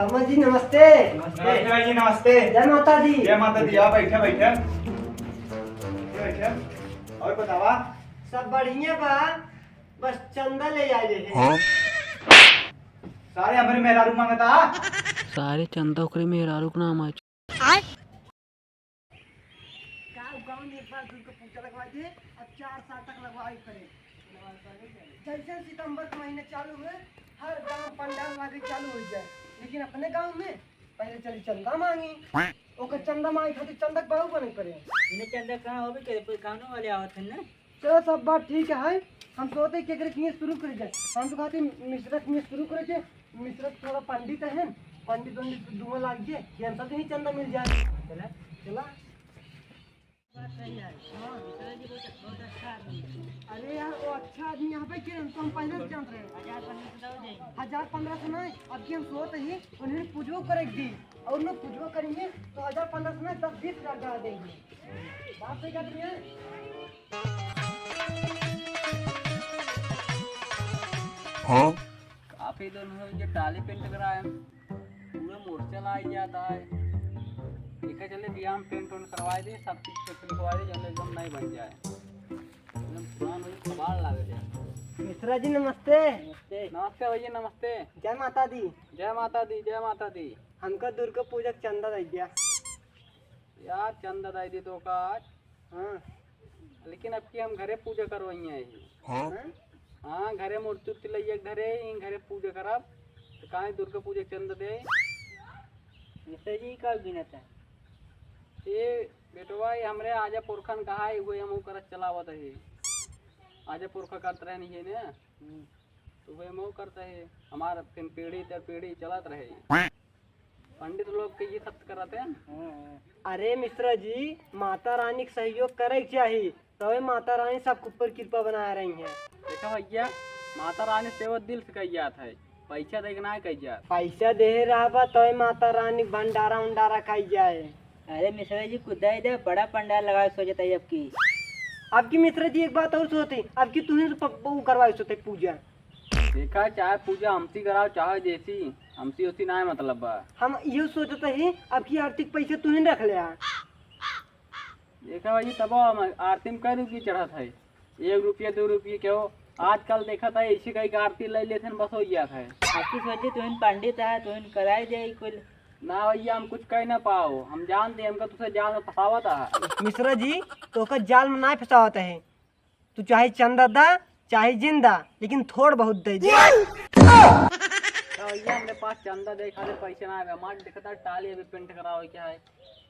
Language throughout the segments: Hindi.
अमर जी नमस्ते। नमस्ते भाई जी, नमस्ते। जय माता दी। जय माता दी। आप बैठे बैठे बैठे। और बतावा। सब बढ़िया बा, बस चंदा ले आए हैं। हाँ? सारे हमारे मेहरारू मांगता। सारे चंदा ओकरे मेहरारू के नाम आज गाँव में एक बार दुर्गा पूजा लगवा दे, अब 4 साल तक लगवाई करे। जैसे सितंबर के महीने चालू हुए, हर गांव पंडाल लागे चालू हो जाए। लेकिन अपने गांव में पहले चली चंदा मांगी, ओकर चंदा मांगी खातिर चंदा बाहू बने पड़े। इन्हें चंदा कहाँ होबे करे, कोई कानून वाले आवत है ना। चलो सब बात ठीक है। हम सोचते कि अगर किए शुरू कर जाए, हम तो कहते मिश्रत में शुरू करे थे। मिश्रत थोड़ा पंडित है, पंडित दुआ लाग जाए कि हम सब ही चंदा मिल जाए। चला चला। बात सही है। हाँ मिश्रा जी बहुत अच्छा आदमी है। अरे यार वो अच्छा आदमी यहाँ पे क्यों, तो हम पहले से जान रहे हैं। 1000-1500 दे जाएंगे। 1000-1500 नहीं, अब की हम सोच ही उन्हें पूजो करेगी और उन लोग पूजो करेंगे तो 1000-1500 नहीं 10-20 हजार डाल देंगे। बात सही करती है। हाँ? काफी दिन हुए जो टाली पेंट कराए, पूरा मोर्चा लाई जाता है। एक चले दिया हम पेंट वेंट करवाए दे, सब चीज से लिखवा दे, जब एकदम नहीं बन जाए एकदम पुरान हो कबाड़ लागे जाए। मिश्रा जी नमस्ते। नमस्ते नमस्ते भैया, नमस्ते। जय माता दी। जय माता दी, जय माता दी। हमका दुर्गा पूजा का चंदा दे दिया। यार चंदा दाई दी तो का आज, हाँ लेकिन अब की हम घरे पूजा करवाई है। हाँ? हाँ घरे मूर्ति उर्ति लइए घरे इन घरे पूजा करब तो काहे दुर्गा पूजा के चंदा दे। मिश्रा जी का गिनत है ये बेटवा, ये हमरे आजा पुरखन कहा है वो हम करत चलावत है। आजा पुरखा करत रहे नहीं है ना, तो वो हम करते है हमारा फिर पीढ़ी दर पीढ़ी चलत रहे। पंडित लोग के ये सब करते हैं। अरे मिश्रा जी, माता रानी का सहयोग करे चाहिए, तो माता रानी सबके ऊपर कृपा बना रही है। देखो भैया, माता रानी सेवा दिल से कही जात है, पैसा देखना है कही जात। पैसा दे रहा तो माता रानी भंडारा उंडारा खाई जाए। अरे मिश्रा जी खुदा इधर बड़ा पंडाल लगा सोचता है अब की मिश्रा जी एक बात और सोचते, अब की तुम्हें तो करवाई सोते पूजा। देखा चाहे पूजा हमसी कराओ चाहे जैसी, हमसी उसी ना है मतलब बा। हम ये सोचते हैं अब की आर्थिक पैसे तुम्हें रख लिया। देखा भाई तब आरती में कई रुपये चढ़त है, 1 रुपया 2 रुपये क्यों। आजकल देखा था ऐसी कई आरती ले लेते हैं बस हो गया है। आपकी सोचे तुम पंडित है तुम कराई दे कोई ना भैया, हम कुछ कह ना पाओ, हम जानते हमका तुझे जाल में फंसावा था। मिश्रा जी तो का जाल में ना फंसावत है, तू चाहे चंदा दा चाहे जिंदा, लेकिन थोड़ बहुत दे दे। भैया हमरे पास चंदा दे खातिर पैसे ना है, हमारे देखता टाली अभी पेंट कराओ क्या है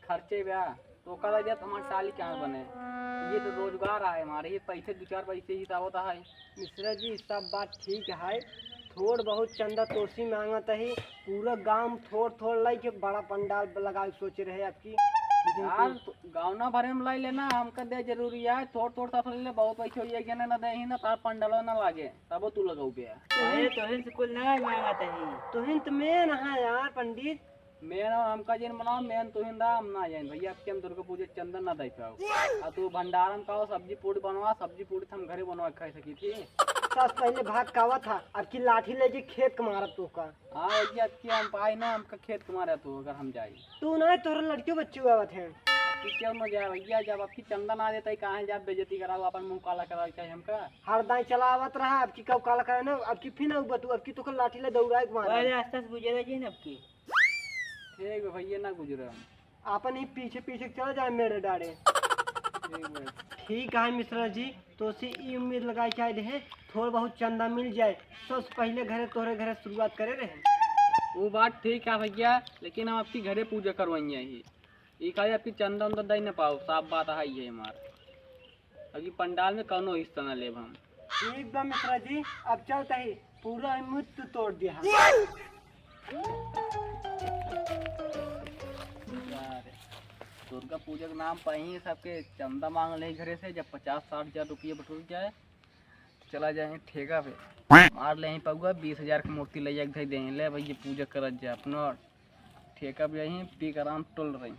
खर्चे ब्याह तो करा दिया हमारी टाली क्या बने। ये तो रोजगार है हमारे, ये पैसे 2-4 पैसे ही होता है। मिश्रा जी सब बात ठीक है, थोड़ बहुत चंदा तोसी मांगत है, पूरा गांव थोड़ थोड़ लाई के बड़ा पंडाल लगा के सोच रहे आपकी। यार गाँव ना भरे में लाई लेना, हमका दे जरूरी है, थोड़ थोड़ सा ले बहुत पैसे हो जाएगा ना दे ही ना तार पंडालो ना लागे तब तू लगाऊ गया। तो कुल ना मांगत है तो हिंत में ना यार पंडित मेन हमका जिन बनाओ मेन तो हिंदा हम ना जाए भैया, आपके हम दुर्गा पूजा चंदन ना दे पाओ। और तू भंडारन का सब्जी पूरी बनवा, सब्जी पूरी हम घरे बनवा खाई सकी थी। सास पहले भाग कावा था, अब की लाठी लेके खेत के मारा तो का। हाँ भैया की हम पाई ना हमका खेत कुमारा तो अगर हम जाए तू ना तोरा लड़कियों बच्चों आवत है। क्यों न जाए भैया, जब आपकी चंदन आ जाता है कहाँ जा बेइज्जती कराओ अपन मुंह काला करा चाहिए हमका। हर दाई चलावत रहा, अब की कब काला करे ना, अब की फिर अब तू अब की तो का लाठी ले दौड़ा के मारा। रास्ता से गुजरे जी अब की ठीक है भैया ना गुजरे हम अपन ही पीछे पीछे चला जाए मेरे डाड़े। ठीक है मिश्रा जी, तो से ई उम्मीद लगाई चाहे रहे थोड़ा बहुत चंदा मिल जाए, सबसे पहले घरे तोरे घरे शुरुआत करे रहे। वो बात ठीक है भैया, लेकिन हम आपकी घरे पूजा करवाइए ही, ये खाली आपकी चंदा उंदा दे न पाओ, साफ बात है ये हमार। अभी पंडाल में कौनो हिस्सा न लेब हम। ठीक बा मिश्रा जी, अब चलता ही पूरा मुद्द तोड़ दिया। दुर्गा पूजा के नाम पर ही सबके चंदा मांग ले घरे से, जब 50-60 हजार रुपये बटूर जाए चला जाए ठेका पे मार ले पगुआ 20,000 की मूर्ति ले जाके दें ले भैया पूजा करत जाए अपना ठेका पे यहीं पी कर आराम टोल रही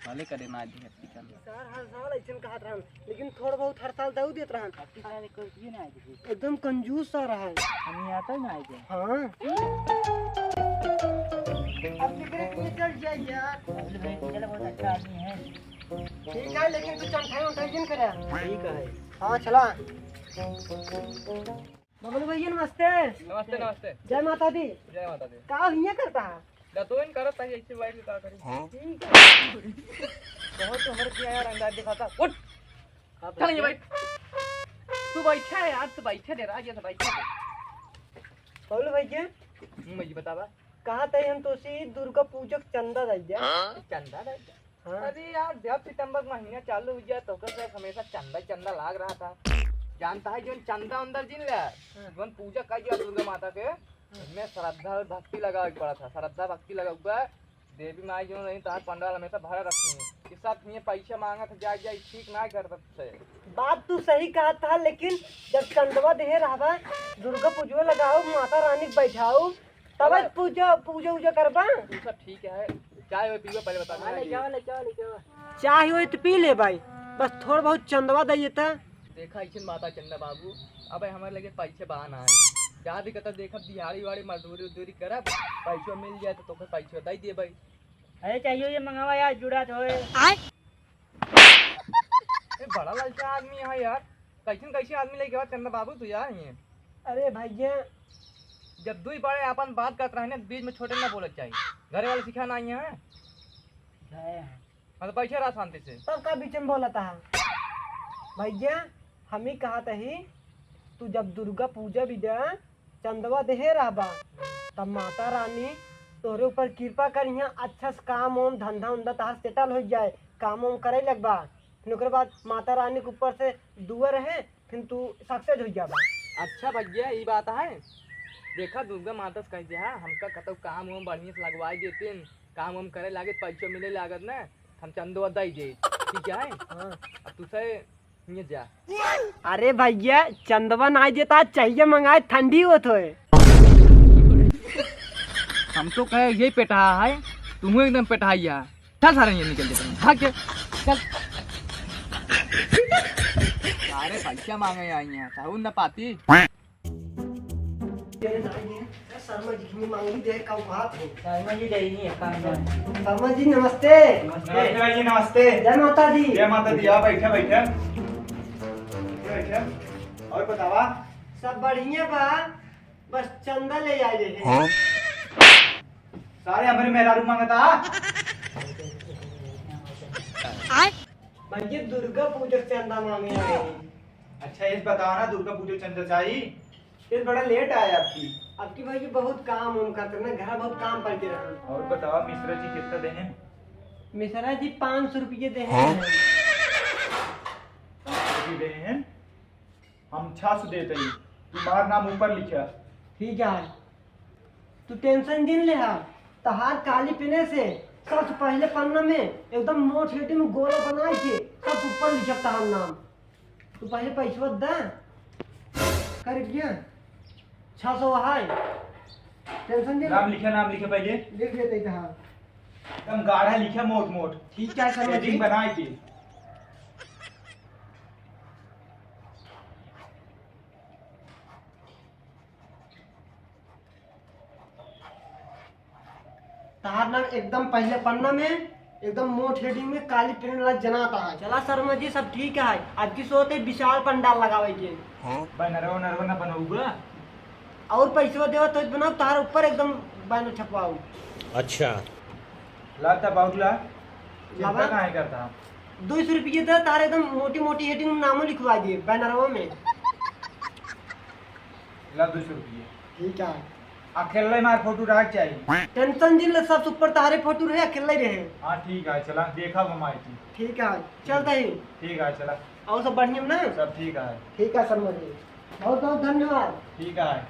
भले करे ना दी हत्ती कर सर हर साल ऐसे कहत रहन, लेकिन थोड़ा बहुत हर साल दऊ देत रहन। एकदम कंजूस सा रहा है। हम आता ना आए हाँ अब निकले के चल जाए यार। बहुत अच्छा आदमी है। ठीक है लेकिन तू चंठाई उठाई दिन करे। ठीक है। हाँ चला। बबलू भैया नमस्ते। नमस्ते नमस्ते। जय माता दी। जय माता दी। का हिया करता है? दतोइन करत है ऐसे वाइट का करी। ठीक है। बहुत उम्र किया यार अंदाज दिखाता। उठ। चल ये भाई। तू बैठा है यार, तू बैठे दे रहा है, ये तो बैठे। बबलू भैया मुझे बतावा। कहा थे हम तो सी दुर्गा पूजा के चंदा दे जा। चंदा दे। हाँ। अरे यार जब सितंबर महीना चालू हो गया तो कर हमेशा चंदा चंदा लाग रहा था। जानता है जो चंदा अंदर जिन ले जीवन पूजा का जो दुर्गा माता के उसमें श्रद्धा और भक्ति लगा पड़ा था। श्रद्धा भक्ति लगा हुआ है। देवी माई जो नहीं तार पंडाल हमेशा भरा रखती है। इस साथ में पैसा मांगा था जाए ठीक ना कर सकते। बात तू सही कहा था लेकिन जब चंदवा दे रहा दुर्गा पूजा लगाओ माता रानी के बैठाओ तब पूजा पूजा उजा करबा। तू सब ठीक है। चाय वो पीवा पहले बता। ले जाओ। चाय हो तो पी ले भाई, बस थोड़ा बहुत चंदवा दे था। देखा इसन माता चंदा बाबू अब हमारे लगे पैसे बहाना है। जहाँ भी कहता देखा दिहाड़ी वाड़ी मजदूरी उजदूरी करब पैसा मिल जाए तो पैसा दे दिए भाई। अरे चाहिए ये मंगावा यार जुड़ा तो बड़ा लालचा आदमी है यार। कैसे आदमी लेके आवा चंदा बाबू तू यार ये। अरे भैया जब दुई बड़े अपन बात करते रहे ना बीच में छोटे ना बोलना चाहिए। घर वाले सिखाना आई है मतलब पैसे रहा शांति से। तब का बीच में बोला था भैया हम ही कहा ही तू जब दुर्गा पूजा भी दे चंदवा दे रहा तब माता रानी तोरे ऊपर कृपा करिया। अच्छा से काम ओम धंधा उंधा तहार सेटल हो जाए, काम ओम करे लगबा। फिर ओकरे बाद माता रानी के ऊपर से दुआ रहे फिर तू सक्सेस हो जाबा। अच्छा भैया ये बात है। देखा दुर्गा माता से कह दिया हमका कतौ काम वाम बढ़िया से लगवाई देते काम वाम करे लागे पैसा मिले लागत ना हम चंदवा दे दे ठीक है। हाँ। अब तू से ये जा। अरे भैया चंदवा ना देता चाहिए मंगाए ठंडी होत होए। हम तो कहे यही पेटा है तुम एकदम पेटाइया। चल सारे ये निकल जाते भाग के चल। सारे पैसा मांगे आई हैं साहू न पाती। शर्मा जी की मांगी दे का बात है। शर्मा जी दे नहीं है काम। शर्मा जी नमस्ते। नमस्ते भाई जी नमस्ते। जय माता दी। जय माता दी। आप बैठे बैठे और बतावा। सब बढ़िया बा बस चंदा ले आए रहे। हाँ? सारे हमारे मेहरारू मांगता। भैया दुर्गा पूजा के चंदा मांगे आए। अच्छा ये बताओ ना दुर्गा पूजा चंदा चाहिए। ये बड़ा लेट आया आपकी भैया बहुत काम उम करते ना घर बहुत काम पड़ के रहा। और बताओ मिश्रा जी कितना देने। मिश्रा जी 500 रुपये दे हाँ? हैं। 500 रुपये देने हैं हम 600 देते ही। तुम्हारा नाम ऊपर लिखा। ठीक है तू टेंशन गिन ले हा तहार काली पीने से सबसे पहले पन्ना में एकदम मोट हेटी में गोला बना के सब ऊपर लिखा तहार नाम। तू पहले पैसा दे कर गया 600 है। टेंशन गिन नाम लिखा पहले। लिख लेते कहा एकदम गाढ़ा लिखा मोट मोट। ठीक है समझ हेडिंग बना के। तहार नाम एकदम पहले पन्ना में एकदम मोट हेडिंग में काली पेन वाला जनाता है। चला शर्मा जी सब ठीक है। आपकी सोते विशाल पंडाल लगावे के हाँ? बनरवा नरवा ना बनऊगा। और पैसा देवा तो बनाओ तहार ऊपर एकदम बैनर छपवाओ। अच्छा लाता बाउला चिंता लावा? काहे करता। 200 रुपये दे तार एकदम मोटी मोटी हेडिंग में नामो लिखवा दिए बैनरवा में। ला 200 रुपये। ठीक है अकेले मार फोटो रख चाहिए। टेंशन जिन ले सब ऊपर तारे फोटो रहे अकेले रहे। हाँ ठीक है चला देखा घुमाई थी। ठीक है चलता ही ठीक है चला और सब बढ़िया ना। सब ठीक है। ठीक है शर्मा जी बहुत बहुत धन्यवाद। ठीक है। यार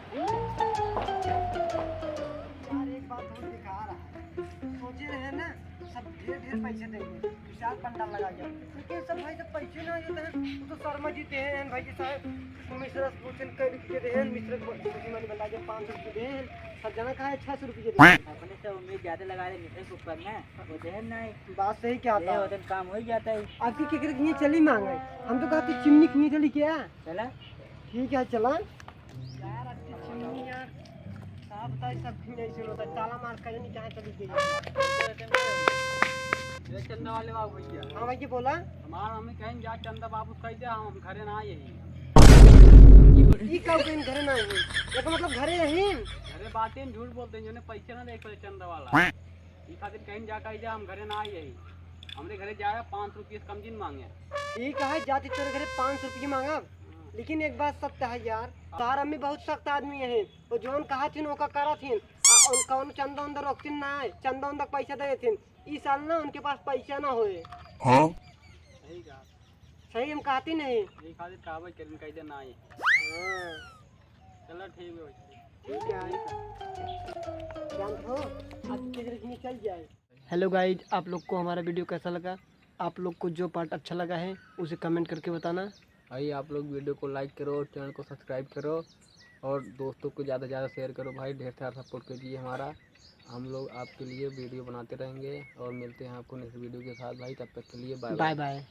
एक बात बहुत बेकार है। सोचे रहे ना सब ढेर ढेर पैसे देंगे विशाल पंडाल लगा गया लेकिन सब भाई सब पैसे ना देते हैं। वो तो शर्मा जी दे हैं भाई जी साहब मिश्रा पूछन कर के दे हैं मिश्रा को मैंने बता दिया 500 रुपये दे हैं। सब जना कहा है 600 रुपये दे हैं। अपने से उम्मीद ज्यादा लगा रहे मित्र के ऊपर में वो दे नहीं बात सही क्या ये था वतन काम हो ही जाता है। आपकी केकरे के लिए चली मांगे हम तो कहते चिमनी के लिए चली क्या। चला ठीक है चला। अब तो सब भी नहीं सुनो तो ताला मार कर नहीं कहाँ चली गई। ये चंदा वाले बाबू भैया हाँ भैया बोला। हमारा हमें कहीं जा चंदा बाबू कह दे हम घरे ना यही ई कब कहीं घरे ना है, एक मतलब घरे नहीं। अरे बातें झूठ बोलते हैं जो पैसे ना देख चंदा वाला ई खातिर कहीं जा कह दे हम घरे ना यही हमरे घरे जाए 5 रुपये कम दिन मांगे। ई कहा जाती तेरे घरे 500 रुपये मांगा, लेकिन एक बात सत्य है यार, तार अम्मी बहुत सख्त आदमी है। वो जोन कहा थी ओका करा थी, कौन चंदा उंदा रोकतीन ना है, चंदा उंदा पैसा दे थी। इस साल ना उनके पास पैसा ना होए। हाँ सही कहा सही हम कहती नहीं। ई खातिर कहबे करें कह दे ना ये हाँ चलो ठीक है ठीक है, जानते हो आज किधर निकल जाए। हेलो गाइज, आप लोग को हमारा वीडियो कैसा लगा? आप लोग को जो पार्ट अच्छा लगा है उसे कमेंट करके बताना। भाई आप लोग वीडियो को लाइक करो, चैनल को सब्सक्राइब करो और दोस्तों को ज़्यादा से ज़्यादा शेयर करो। भाई ढेर सारा सपोर्ट कीजिए हमारा, हम लोग आपके लिए वीडियो बनाते रहेंगे और मिलते हैं आपको नेक्स्ट वीडियो के साथ। भाई तब तक के लिए बाय बाय बाय।